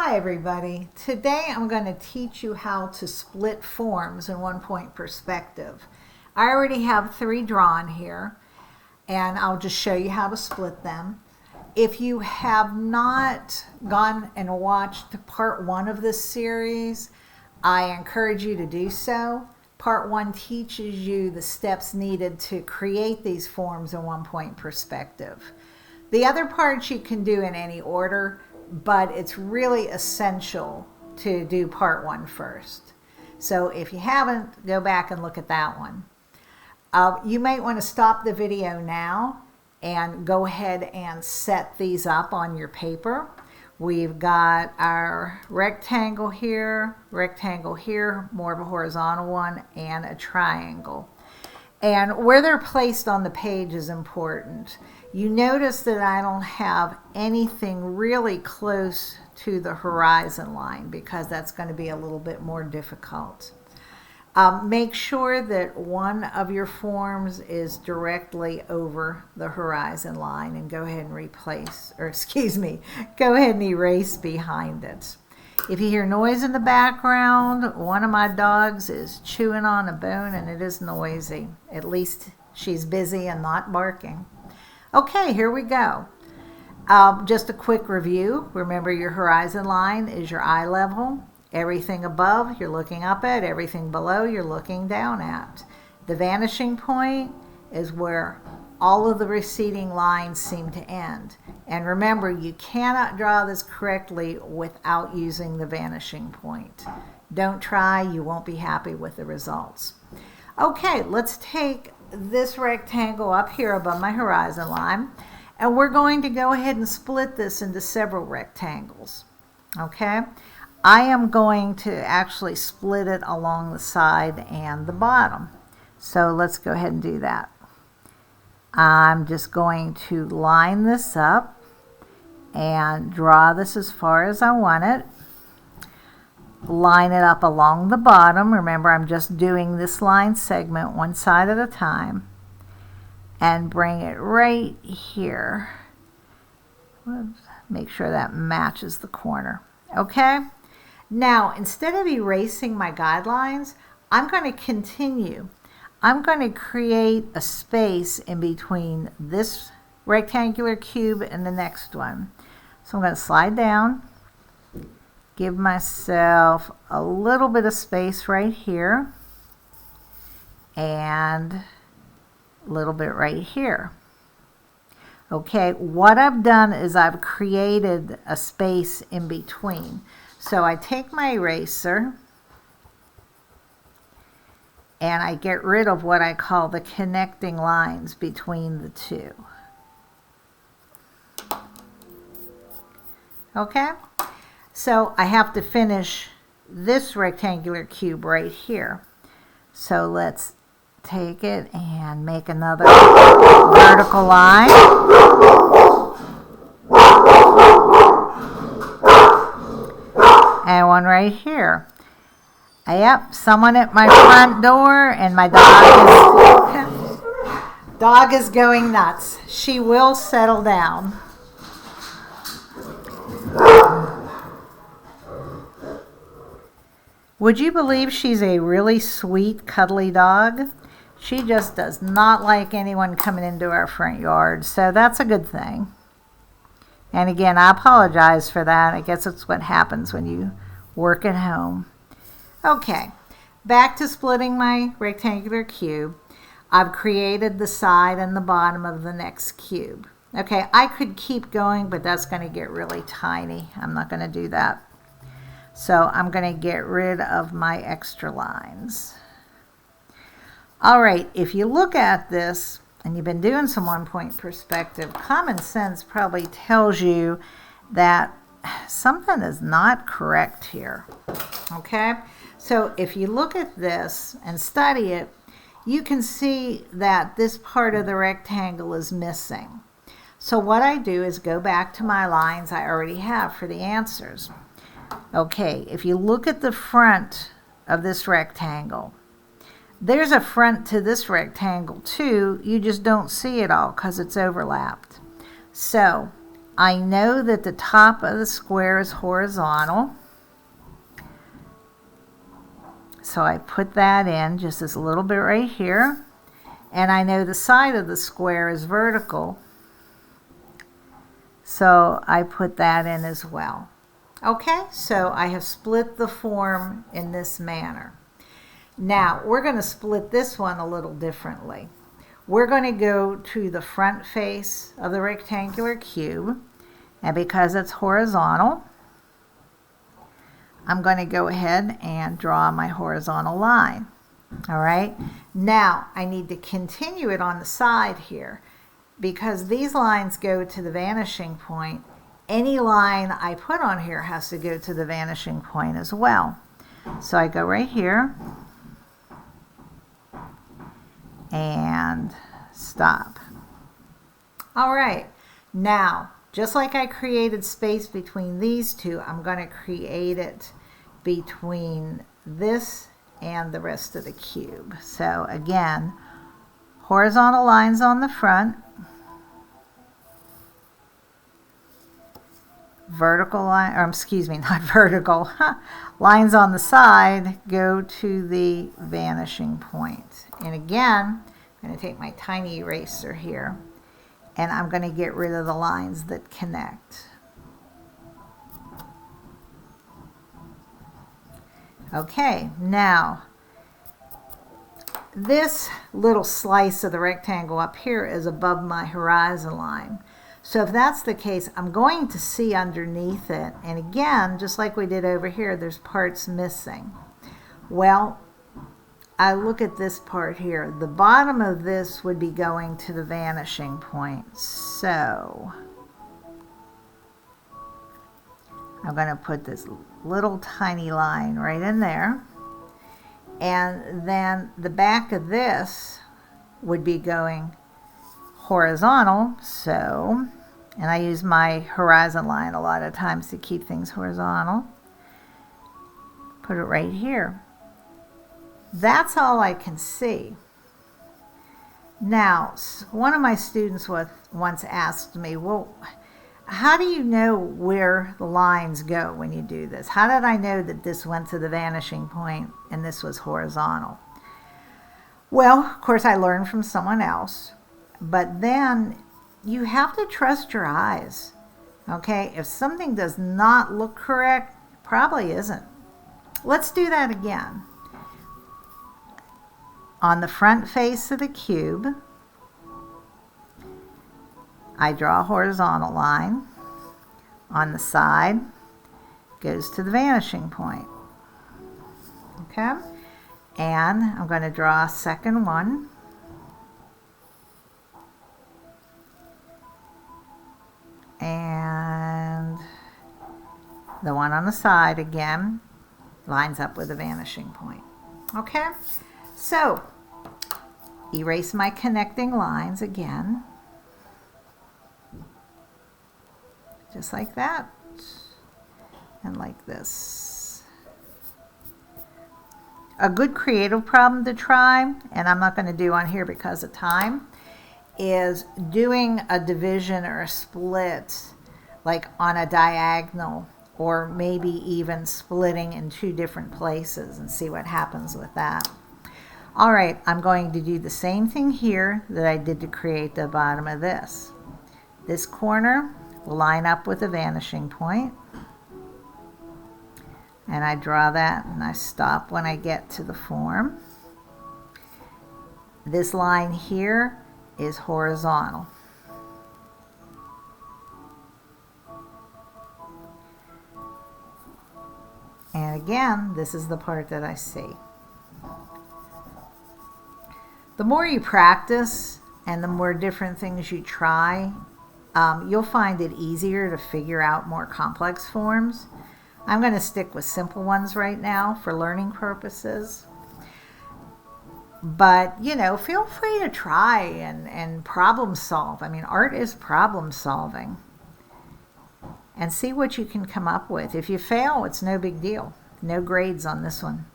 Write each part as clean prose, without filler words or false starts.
Hi everybody. Today I'm going to teach you how to split forms in 1 point perspective. I already have 3 drawn here and I'll just show you how to split them. If you have not gone and watched part 1 of this series, I encourage you to do so. Part 1 teaches you the steps needed to create these forms in 1 point perspective. The other parts you can do in any order, but it's really essential to do part 1 first. So if you haven't, go back and look at that one. You might want to stop the video now and go ahead and set these up on your paper. We've got our rectangle here, more of a horizontal one, and a triangle. And where they're placed on the page is important. You notice that I don't have anything really close to the horizon line because that's going to be a little bit more difficult. Make sure that one of your forms is directly over the horizon line and go ahead and go ahead and erase behind it. If you hear noise in the background, one of my dogs is chewing on a bone and it is noisy. At least she's busy and not barking. Okay, here we go. Just a quick review. Remember, your horizon line is your eye level. Everything above you're looking up at, everything below you're looking down at. The vanishing point is where all of the receding lines seem to end. And remember, you cannot draw this correctly without using the vanishing point. Don't try, you won't be happy with the results. Okay, let's take this rectangle up here above my horizon line, and we're going to go ahead and split this into several rectangles. Okay, I am going to actually split it along the side and the bottom. So let's go ahead and do that. I'm just going to line this up and draw this as far as I want it. Line it up along the bottom. Remember, I'm just doing this line segment one side at a time, and bring it right here. Make sure that matches the corner. Okay, now instead of erasing my guidelines, I'm going to continue. I'm going to create a space in between this rectangular cube and the next one. So I'm going to slide down, give myself a little bit of space right here, and a little bit right here. Okay, what I've done is I've created a space in between. So I take my eraser and I get rid of what I call the connecting lines between the two. Okay? So I have to finish this rectangular cube right here. So let's take it and make another vertical line. And one right here. Yep, someone at my front door, and my dog is going nuts. She will settle down. Would you believe she's a really sweet, cuddly dog? She just does not like anyone coming into our front yard, so that's a good thing. And again, I apologize for that. I guess it's what happens when you work at home. Okay, back to splitting my rectangular cube. I've created the side and the bottom of the next cube. Okay, I could keep going, but that's going to get really tiny. I'm not going to do that. So I'm going to get rid of my extra lines. All right, if you look at this, and you've been doing some 1 point perspective, common sense probably tells you that something is not correct here. Okay, so if you look at this and study it, you can see that this part of the rectangle is missing. So what I do is go back to my lines I already have for the answers. Okay, if you look at the front of this rectangle, there's a front to this rectangle too. You just don't see it all because it's overlapped. So I know that the top of the square is horizontal. So I put that in just this little bit right here. And I know the side of the square is vertical. So I put that in as well. Okay, so I have split the form in this manner. Now, we're going to split this one a little differently. We're going to go to the front face of the rectangular cube. And because it's horizontal, I'm going to go ahead and draw my horizontal line. All right, now I need to continue it on the side here because these lines go to the vanishing point. Any line I put on here has to go to the vanishing point as well. So I go right here and stop. All right, now just like I created space between these two, I'm going to create it between this and the rest of the cube. So again, horizontal lines on the front, vertical line, or excuse me, not vertical, lines on the side go to the vanishing point. And again, I'm going to take my tiny eraser here and I'm going to get rid of the lines that connect. Okay, now this little slice of the rectangle up here is above my horizon line. So if that's the case, I'm going to see underneath it. And again, just like we did over here, there's parts missing. Well, I look at this part here. The bottom of this would be going to the vanishing point. So I'm going to put this little tiny line right in there. And then the back of this would be going horizontal. So, and I use my horizon line a lot of times to keep things horizontal. Put it right here. That's all I can see. Now, one of my students once asked me, well, how do you know where the lines go when you do this? How did I know that this went to the vanishing point and this was horizontal? Well, of course, I learned from someone else, but then you have to trust your eyes. Okay, if something does not look correct, it probably isn't. Let's do that again. On the front face of the cube, I draw a horizontal line. On the side, goes to the vanishing point. Okay? And I'm going to draw a second one. And the one on the side again lines up with the vanishing point. Okay? So, erase my connecting lines again. Just like that. And like this. A good creative problem to try, and I'm not going to do on here because of time, is doing a division or a split like on a diagonal, or maybe even splitting in two different places and see what happens with that. All right, I'm going to do the same thing here that I did to create the bottom of this. This corner will line up with the vanishing point. And I draw that and I stop when I get to the form. This line here is horizontal. And again, this is the part that I see. The more you practice and the more different things you try, you'll find it easier to figure out more complex forms. I'm going to stick with simple ones right now for learning purposes. But, you know, feel free to try and problem solve. I mean, art is problem solving. And see what you can come up with. If you fail, it's no big deal. No grades on this one.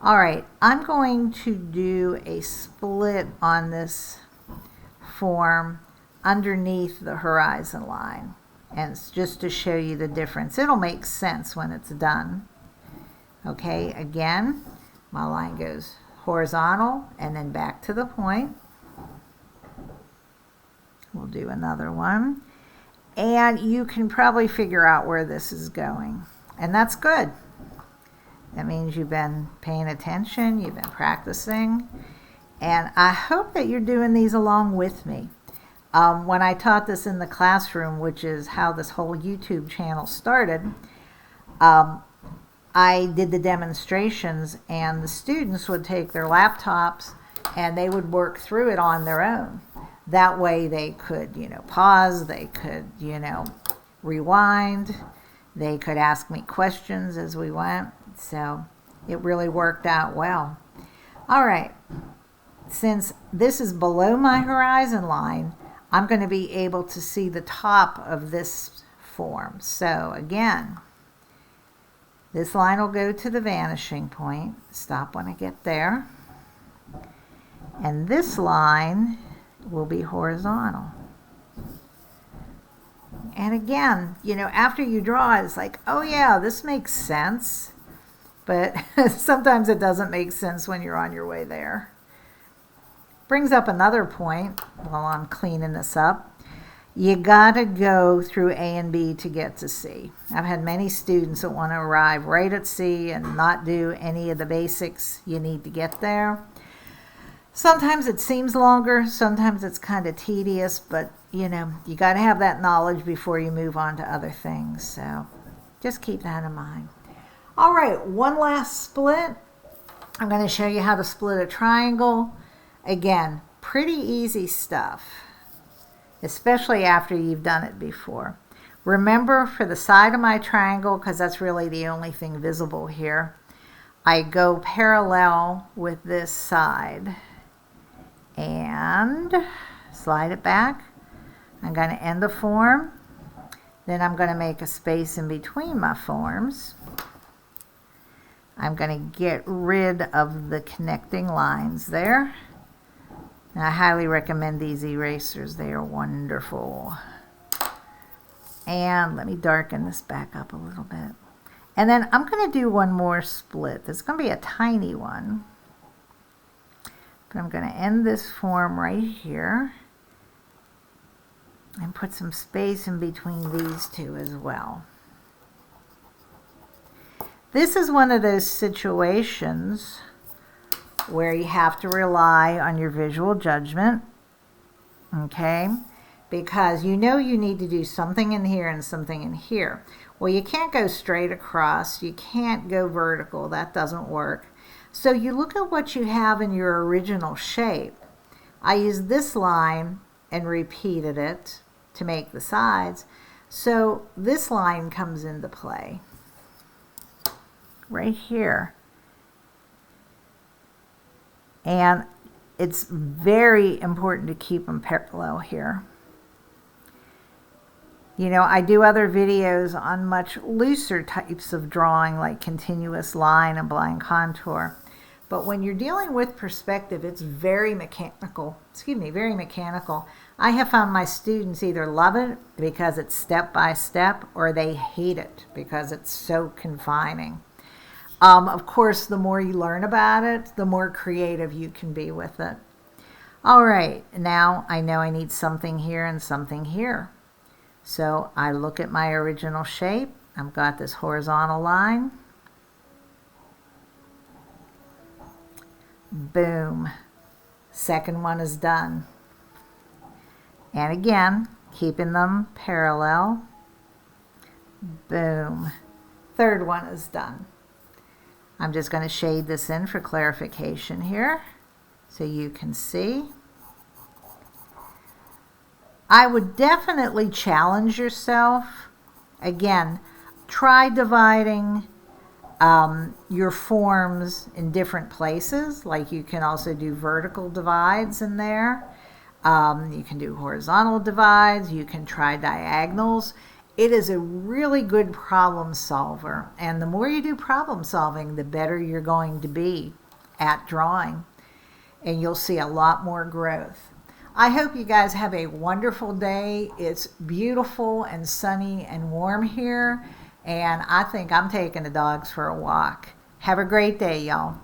All right, I'm going to do a split on this form underneath the horizon line. And it's just to show you the difference. It'll make sense when it's done. Okay, again, my line goes horizontal and then back to the point. We'll do another one. And you can probably figure out where this is going. And that's good. That means you've been paying attention, you've been practicing. And I hope that you're doing these along with me. When I taught this in the classroom, which is how this whole YouTube channel started, I did the demonstrations, and the students would take their laptops and they would work through it on their own. That way they could, pause, they could, rewind, they could ask me questions as we went. So it really worked out well. All right, since this is below my horizon line, I'm going to be able to see the top of this form. So again, this line will go to the vanishing point. Stop when I get there. And this line will be horizontal. And again, after you draw it, it's like, oh yeah, this makes sense. But sometimes it doesn't make sense when you're on your way there. Brings up another point while I'm cleaning this up. You gotta go through A and B to get to C. I've had many students that want to arrive right at C and not do any of the basics you need to get there. Sometimes it seems longer, sometimes it's kind of tedious, but you gotta have that knowledge before you move on to other things. So just keep that in mind. All right, one last split. I'm going to show you how to split a triangle. Again, pretty easy stuff, especially after you've done it before. Remember, for the side of my triangle, because that's really the only thing visible here, I go parallel with this side and slide it back. I'm going to end the form. Then I'm going to make a space in between my forms. I'm going to get rid of the connecting lines there. And I highly recommend these erasers. They are wonderful. And let me darken this back up a little bit. And then I'm going to do one more split. It's going to be a tiny one. But I'm going to end this form right here. And put some space in between these two as well. This is one of those situations where you have to rely on your visual judgment, okay? Because you need to do something in here and something in here. Well, you can't go straight across. You can't go vertical. That doesn't work. So you look at what you have in your original shape. I used this line and repeated it to make the sides. So this line comes into play right here. And it's very important to keep them parallel here. I do other videos on much looser types of drawing, like continuous line and blind contour. But when you're dealing with perspective, it's very mechanical. Very mechanical. I have found my students either love it because it's step by step, or they hate it because it's so confining. Of course, the more you learn about it, the more creative you can be with it. All right, now I know I need something here and something here. So I look at my original shape. I've got this horizontal line. Boom. Second one is done. And again, keeping them parallel. Boom. Third one is done. I'm just going to shade this in for clarification here so you can see. I would definitely challenge yourself. Again, try dividing your forms in different places. Like you can also do vertical divides in there. You can do horizontal divides. You can try diagonals. It is a really good problem solver. And the more you do problem solving, the better you're going to be at drawing. And you'll see a lot more growth. I hope you guys have a wonderful day. It's beautiful and sunny and warm here, and I think I'm taking the dogs for a walk. Have a great day, y'all.